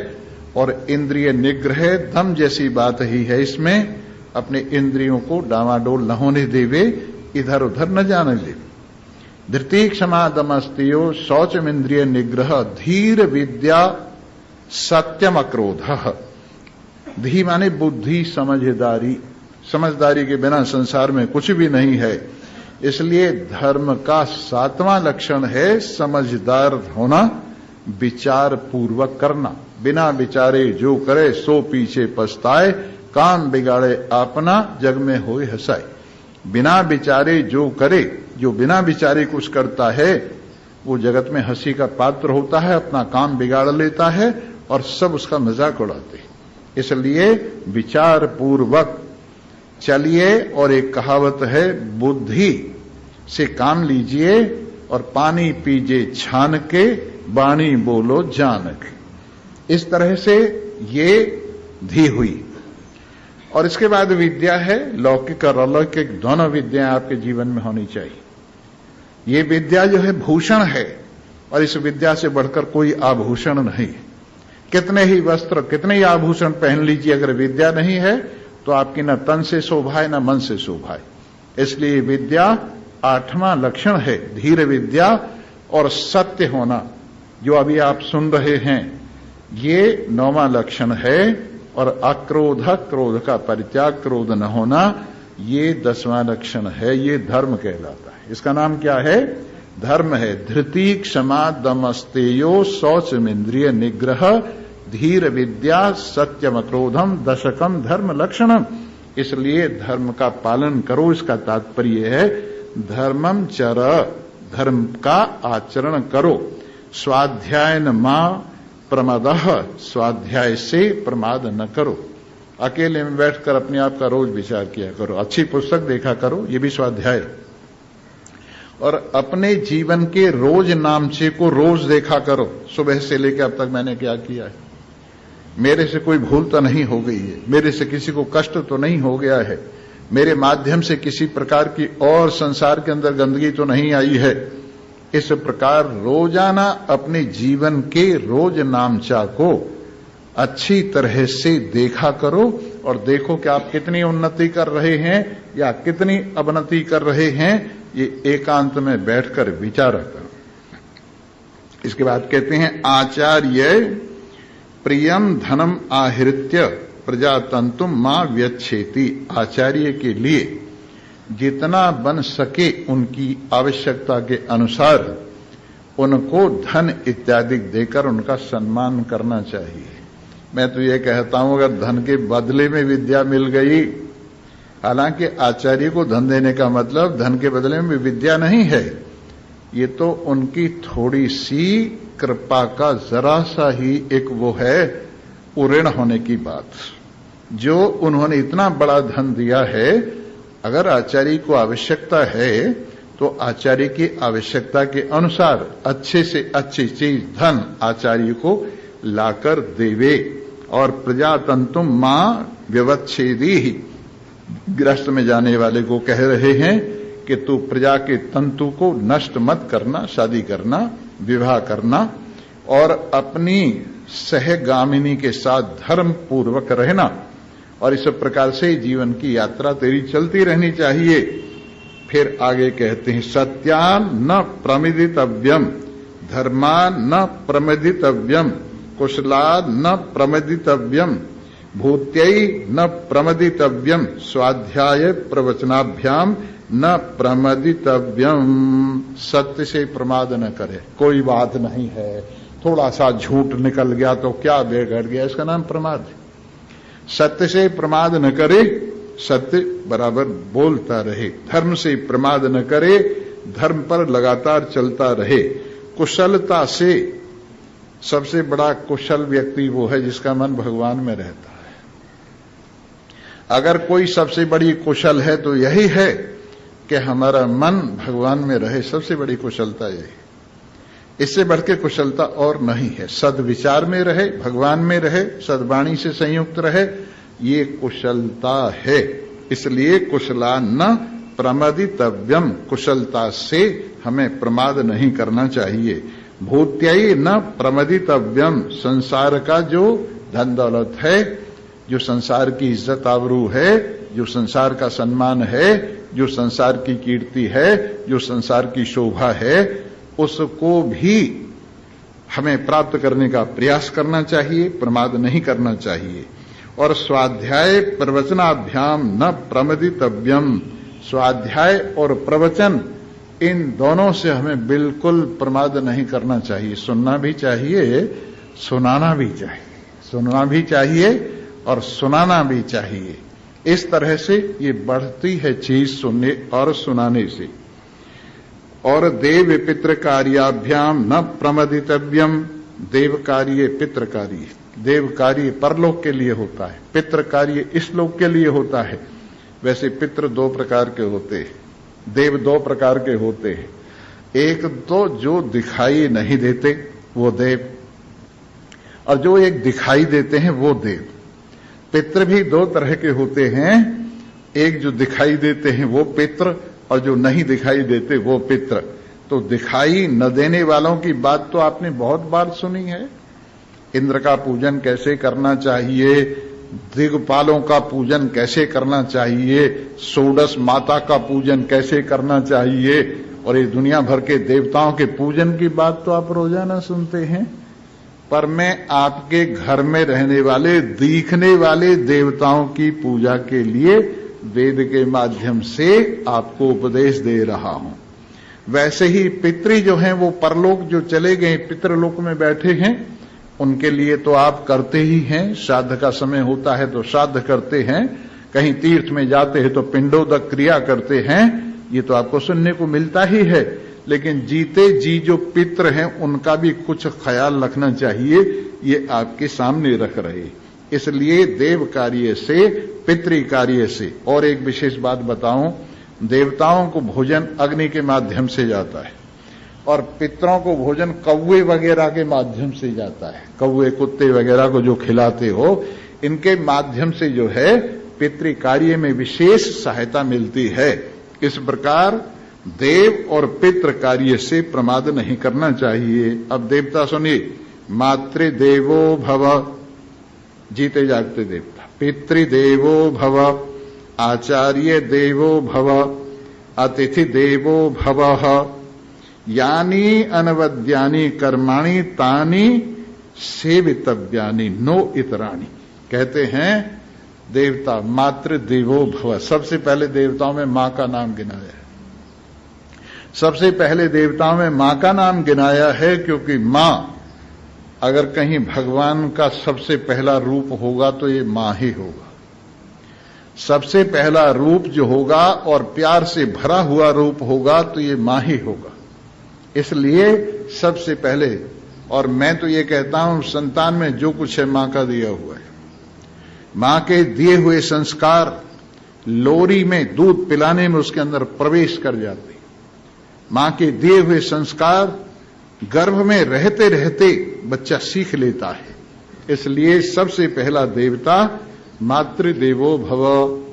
और इंद्रिय निग्रह, दम जैसी बात ही है इसमें, अपने इंद्रियों को डावाडोल न होने देवे, इधर उधर न जाने देवे। धृति, क्षमा, दम, स्थेयो, शौचम, इंद्रिय निग्रह, धीर, विद्या, सत्यम, अक्रोध। धी माने बुद्धि, समझदारी। समझदारी के बिना संसार में कुछ भी नहीं है। इसलिए धर्म का 7वां लक्षण है समझदार होना, विचार पूर्वक करना। बिना विचारे जो करे सो पीछे पछताए, काम बिगाड़े अपना, जग में होए हंसाए। बिना विचारे जो करे, जो बिना विचारे कुछ करता है, वो जगत में हंसी का पात्र होता है, अपना काम बिगाड़ लेता है और सब उसका मजाक उड़ाते हैं। इसलिए विचार पूर्वक चलिए। और एक कहावत है, बुद्धि से काम लीजिए और पानी पीजिए छान के, वाणी बोलो जान के। इस तरह से ये धी हुई। और इसके बाद विद्या है, लौकिक और अलौकिक दोनों विद्याएं आपके जीवन में होनी चाहिए। ये विद्या जो है भूषण है, और इस विद्या से बढ़कर कोई आभूषण नहीं। कितने ही वस्त्र, कितने ही आभूषण पहन लीजिए, अगर विद्या नहीं है तो आपकी न तन से शोभा है, न मन से शोभा है। इसलिए विद्या 8वां लक्षण है, धीर विद्या। और सत्य होना, जो अभी आप सुन रहे हैं, ये 9वां लक्षण है। और अक्रोध, क्रोध का परित्याग, क्रोध न होना, ये 10वां लक्षण है। ये धर्म कहलाता है। इसका नाम क्या है? धर्म है। धृति, क्षमा, दम, स्थेयो, शौचम, इंद्रिय निग्रह, धीर विद्या, सत्यम, क्रोधम, दशकम धर्म लक्षणम। इसलिए धर्म का पालन करो। इसका तात्पर्य है धर्मम चर, धर्म का आचरण करो। स्वाध्यायन मां प्रमदः, स्वाध्याय से प्रमाद न करो। अकेले में बैठकर अपने आप का रोज विचार किया करो, अच्छी पुस्तक देखा करो, ये भी स्वाध्याय। और अपने जीवन के रोज नामचे को रोज देखा करो। सुबह से लेकर अब तक मैंने क्या किया है, मेरे से कोई भूल तो नहीं हो गई है, मेरे से किसी को कष्ट तो नहीं हो गया है, मेरे माध्यम से किसी प्रकार की और संसार के अंदर गंदगी तो नहीं आई है। इस प्रकार रोजाना अपने जीवन के रोज नामचा को अच्छी तरह से देखा करो और देखो कि आप कितनी उन्नति कर रहे हैं या कितनी अवनति कर रहे हैं। ये एकांत में बैठकर विचार करो। इसके बाद कहते हैं आचार्य प्रियम धनम आहृत्य प्रजातंतु मां व्यच्छेति, आचार्य के लिए जितना बन सके उनकी आवश्यकता के अनुसार उनको धन इत्यादि देकर उनका सम्मान करना चाहिए। मैं तो ये कहता हूं अगर धन के बदले में विद्या मिल गई, हालांकि आचार्य को धन देने का मतलब धन के बदले में विद्या नहीं है, ये तो उनकी थोड़ी सी कृपा का जरा सा ही एक वो है ऋण होने की बात, जो उन्होंने इतना बड़ा धन दिया है। अगर आचार्य को आवश्यकता है तो आचार्य की आवश्यकता के अनुसार अच्छे से अच्छी चीज धन आचार्य को लाकर देवे। और प्रजातंतु मां व्यवच्छेदी ही, गृहस्थ में जाने वाले को कह रहे हैं कि तू प्रजा के तंतु को नष्ट मत करना, शादी करना, विवाह करना और अपनी सहगामिनी के साथ धर्म पूर्वक रहना, और इस प्रकार से जीवन की यात्रा तेरी चलती रहनी चाहिए। फिर आगे कहते हैं सत्यान न प्रमदितव्यम, धर्मान न प्रमदितव्यम, कुशलाद न प्रमदितव्यम, भूत्यै न प्रमदितव्यम, स्वाध्याय प्रवचनाभ्याम न प्रमदितव्यम। सत्य से प्रमाद न करे, कोई बात नहीं है, थोड़ा सा झूठ निकल गया तो क्या बिगड़ गया, इसका नाम प्रमाद है। सत्य से प्रमाद न करे, सत्य बराबर बोलता रहे, धर्म से प्रमाद न करे, धर्म पर लगातार चलता रहे। कुशलता से, सबसे बड़ा कुशल व्यक्ति वो है जिसका मन भगवान में रहता है। अगर कोई सबसे बड़ी कुशल है तो यही है कि हमारा मन भगवान में रहे, सबसे बड़ी कुशलता यही। इससे बढ़ के कुशलता और नहीं है। सद्विचार में रहे, भगवान में रहे, सद्वाणी से संयुक्त रहे, ये कुशलता है। इसलिए कुशला न प्रमदितव्यम, कुशलता से हमें प्रमाद नहीं करना चाहिए। भूत्यै न प्रमदितव्यम, संसार का जो धन दौलत है, जो संसार की इज्जत आबरू है, जो संसार का सम्मान है, जो संसार की कीर्ति है, जो संसार की शोभा है, उसको भी हमें प्राप्त करने का प्रयास करना चाहिए, प्रमाद नहीं करना चाहिए। और स्वाध्याय प्रवचनाभ्याम न प्रमदितव्यम, स्वाध्याय और प्रवचन इन दोनों से हमें बिल्कुल प्रमाद नहीं करना चाहिए। सुनना भी चाहिए, सुनाना भी चाहिए, सुनना भी चाहिए और सुनाना भी चाहिए। इस तरह से ये बढ़ती है चीज सुनने और सुनाने से। और देव पितृ कार्याभ्याम न प्रमदितव्यम, देव कार्य पितृ कार्य, देव कार्य परलोक के लिए होता है, पितृ कार्य इस लोक के लिए होता है। वैसे पितृ दो प्रकार के होते हैं, देव दो प्रकार के होते हैं। एक तो जो दिखाई नहीं देते वो देव, और जो एक दिखाई देते हैं वो देव। पितृ भी दो तरह के होते हैं, एक जो दिखाई देते हैं वो पितृ, और जो नहीं दिखाई देते वो पितृ। तो दिखाई न देने वालों की बात तो आपने बहुत बार सुनी है। इंद्र का पूजन कैसे करना चाहिए, दिग्पालों का पूजन कैसे करना चाहिए, षोडश माता का पूजन कैसे करना चाहिए, और ये दुनिया भर के देवताओं के पूजन की बात तो आप रोजाना सुनते हैं। पर मैं आपके घर में रहने वाले, दिखने वाले देवताओं की पूजा के लिए वेद के माध्यम से आपको उपदेश दे रहा हूं। वैसे ही पितृ जो हैं वो परलोक जो चले गए, पितृलोक में बैठे हैं, उनके लिए तो आप करते ही हैं। श्राद्ध का समय होता है तो श्राद्ध करते हैं, कहीं तीर्थ में जाते हैं तो पिंडोदक क्रिया करते हैं, ये तो आपको सुनने को मिलता ही है। लेकिन जीते जी जो पितृ हैं उनका भी कुछ ख्याल रखना चाहिए, ये आपके सामने रख रहे। इसलिए देव कार्य से, पितृ कार्य से। और एक विशेष बात बताऊं, देवताओं को भोजन अग्नि के माध्यम से जाता है और पितरों को भोजन कौवे वगैरह के माध्यम से जाता है। कौवे कुत्ते वगैरह को जो खिलाते हो, इनके माध्यम से जो है पितृ कार्य में विशेष सहायता मिलती है। इस प्रकार देव और पितृ कार्य से प्रमाद नहीं करना चाहिए। अब देवता सुनिए, मातृदेवो भव, जीते जागते देवता, पितृदेवो भव, आचार्य देवो भव, अतिथि देवो भवः, यानी अनवद्यानि कर्माणि तानि सेवितव्यानि नो इतराणि। कहते हैं देवता मातृ देवो भव, सबसे पहले देवताओं में मां का नाम गिनाया है। सबसे पहले देवताओं में मां का नाम गिनाया है, क्योंकि मां अगर कहीं भगवान का सबसे पहला रूप होगा तो ये मां ही होगा। सबसे पहला रूप जो होगा और प्यार से भरा हुआ रूप होगा तो ये मां ही होगा। इसलिए सबसे पहले, और मैं तो ये कहता हूं संतान में जो कुछ है मां का दिया हुआ है। मां के दिए हुए संस्कार लोरी में दूध पिलाने में उसके अंदर प्रवेश कर जाते। मां के दिए हुए संस्कार गर्भ में रहते रहते बच्चा सीख लेता है। इसलिए सबसे पहला देवता मातृ देवो भव,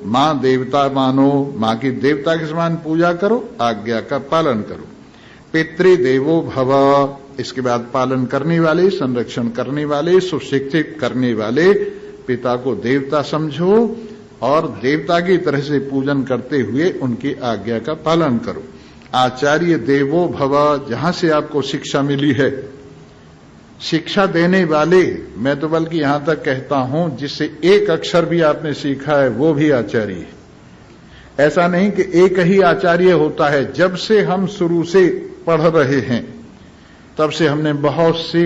मां देवता मानो, मां की देवता के समान पूजा करो, आज्ञा का पालन करो। पितृ देवो भव, इसके बाद पालन करने वाले, संरक्षण करने वाले, सुशिक्षित करने वाले पिता को देवता समझो और देवता की तरह से पूजन करते हुए उनकी आज्ञा का पालन करो। आचार्य देवो भव, जहां से आपको शिक्षा मिली है, शिक्षा देने वाले, मैं तो बल्कि यहां तक कहता हूं जिससे एक अक्षर भी आपने सीखा है वो भी आचार्य है। ऐसा नहीं कि एक ही आचार्य होता है। जब से हम शुरू से पढ़ रहे हैं तब से हमने बहुत सी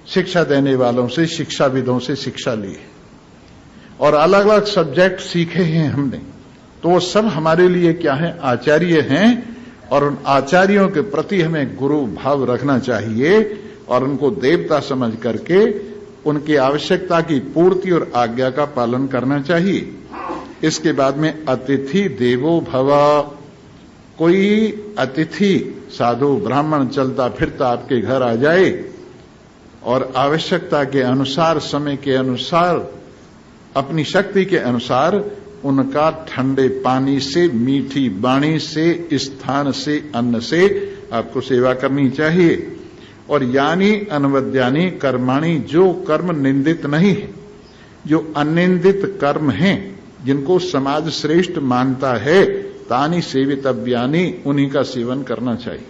शिक्षा देने वालों से, शिक्षाविदों से शिक्षा ली है और अलग अलग सब्जेक्ट सीखे हैं हमने, तो वो सब हमारे लिए क्या है, आचार्य हैं। और उन आचार्यों के प्रति हमें गुरु भाव रखना चाहिए और उनको देवता समझ करके उनकी आवश्यकता की पूर्ति और आज्ञा का पालन करना चाहिए। इसके बाद में अतिथि देवो भव, कोई अतिथि साधु ब्राह्मण चलता फिरता आपके घर आ जाए और आवश्यकता के अनुसार, समय के अनुसार, अपनी शक्ति के अनुसार उनका ठंडे पानी से, मीठी वाणी से, स्थान से, अन्न से आपको सेवा करनी चाहिए। और यानी अनवद्यानी कर्माणि, जो कर्म निंदित नहीं है, जो अनिंदित कर्म हैं, जिनको समाज श्रेष्ठ मानता है, तानि सेवितव्यानि, उन्हीं का सेवन करना चाहिए,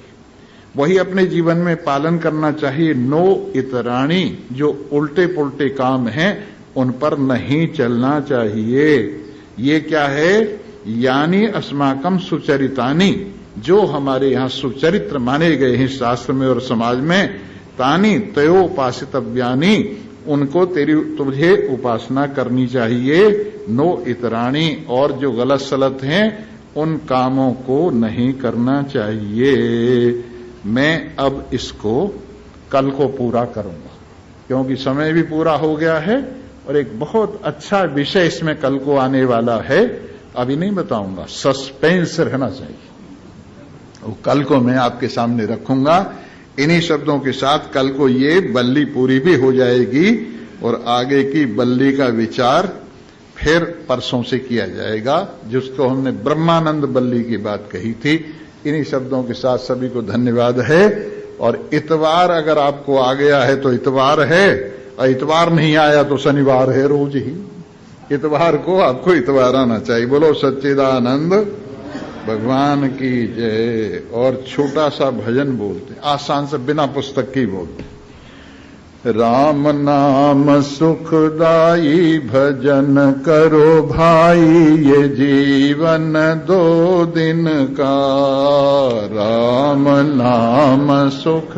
वही अपने जीवन में पालन करना चाहिए। नो इतराणी, जो उल्टे पुल्टे काम हैं उन पर नहीं चलना चाहिए। ये क्या है, यानी अस्माकम सुचरितानी, जो हमारे यहां सुचरित्र माने गए हैं शास्त्र में और समाज में, तानी तयोपासितव्यानि, उनको तुझे उपासना करनी चाहिए। नो इतराणी, और जो गलत सलत हैं उन कामों को नहीं करना चाहिए। मैं अब इसको कल को पूरा करूंगा क्योंकि समय भी पूरा हो गया है और एक बहुत अच्छा विषय इसमें कल को आने वाला है। अभी नहीं बताऊंगा, सस्पेंस रहना चाहिए, वो कल को मैं आपके सामने रखूंगा। इन्हीं शब्दों के साथ कल को ये बल्ली पूरी भी हो जाएगी और आगे की बल्ली का विचार फिर परसों से किया जाएगा, जिसको हमने ब्रह्मानंद बल्ली की बात कही थी। इन्हीं शब्दों के साथ सभी को धन्यवाद है। और इतवार अगर आपको आ गया है तो इतवार है, और इतवार नहीं आया तो शनिवार है, रोज ही इतवार को आपको इतवार आना चाहिए। बोलो सच्चिदानंद भगवान की जय। और छोटा सा भजन बोलते, आसान से, बिना पुस्तक की बोलते। राम नाम सुखदाई भजन करो भाई, ये जीवन 2 दिन का। राम नाम सुख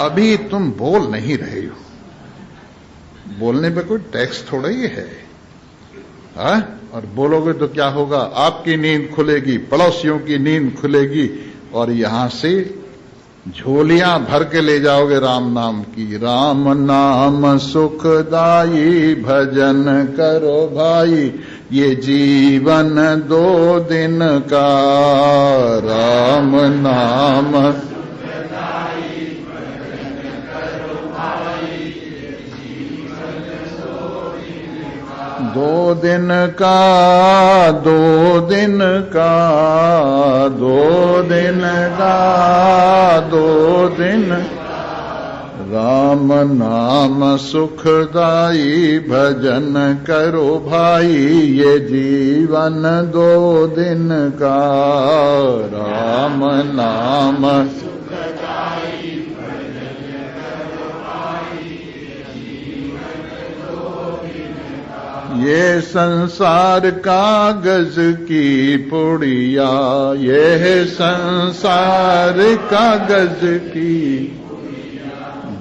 अभी तुम बोल नहीं रहे हो, बोलने पे कोई टैक्स थोड़ा ही है, हाँ? और बोलोगे तो क्या होगा, आपकी नींद खुलेगी, पड़ोसियों की नींद खुलेगी और यहां से झोलियां भर के ले जाओगे राम नाम की। राम नाम सुखदाई भजन करो भाई, ये जीवन 2 दिन का। राम नाम 2 दिन का, 2 दिन का, 2 दिन का, 2 दिन। राम नाम सुखदाई भजन करो भाई, ये जीवन 2 दिन का। राम नाम ये संसार कागज की पुड़िया, ये संसार कागज की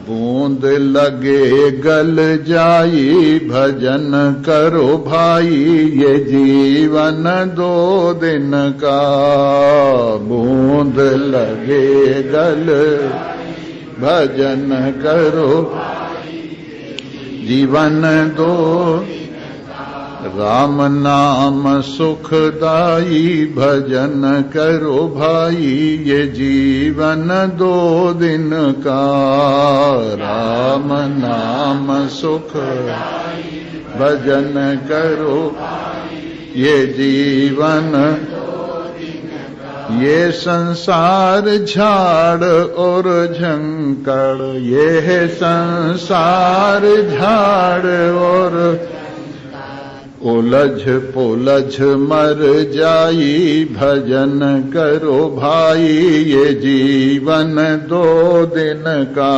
बूंद लगे गल जाई, भजन करो भाई ये जीवन 2 दिन का। बूंद लगे गल भजन करो जीवन 2। राम नाम सुखदाई, भजन करो भाई ये जीवन 2 दिन का। राम नाम सुख भजन करो ये जीवन। ये संसार झाड़ और झंकड़, ये संसार झाड़ और उलझ पुलझ मर जाई, भजन करो भाई ये जीवन 2 दिन का।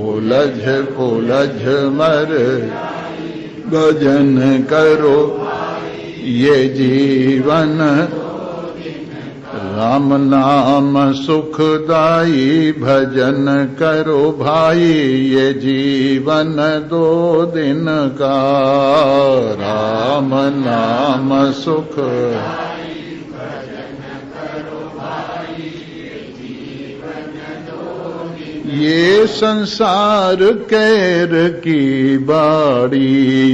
उलझ पुलझ मर भजन करो ये जीवन। राम नाम सुखदाई, भजन करो भाई ये जीवन 2 दिन का। राम नाम सुख ये संसार कैर की बाड़ी,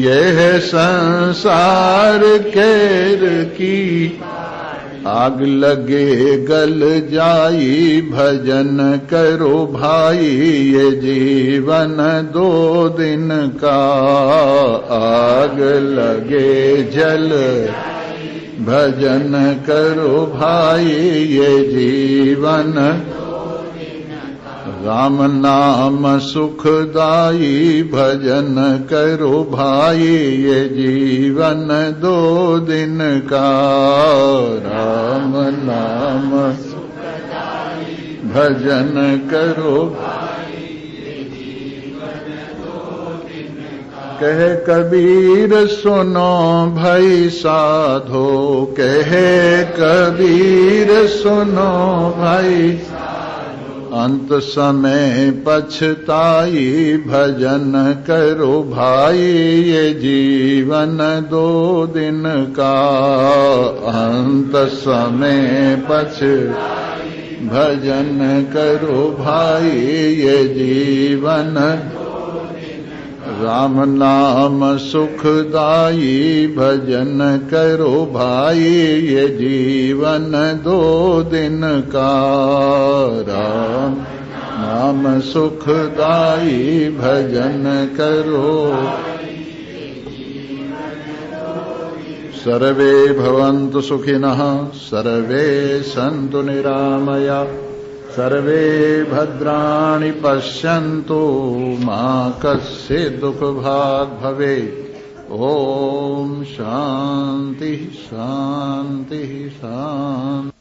यह संसार कैर की आग लगे गल जाई, भजन करो भाई ये जीवन 2 दिन का। आग लगे जल भजन करो भाई ये जीवन। राम नाम सुखदाई, भजन करो भाई ये जीवन 2 दिन का। राम नाम सुखदाई, भजन करो कह कबीर सुनो भाई साधो, कह कबीर सुनो भाई अंत समय पछताई, भजन करो भाई ये जीवन 2 दिन का। अंत समय पछताई, भजन करो भाई ये जीवन। राम नाम सुखदाई, भजन करो भाई ये जीवन 2 दिन का। राम नाम सुखदाई, भजन करो। सर्वे भवन्तु सुखिनः, सर्वे सन्तु निरामया, सर्वे भद्राणि पश्यन्तु मा कश्चित् दुःखभाग् भवेत्। ओम शांति शांति शांति।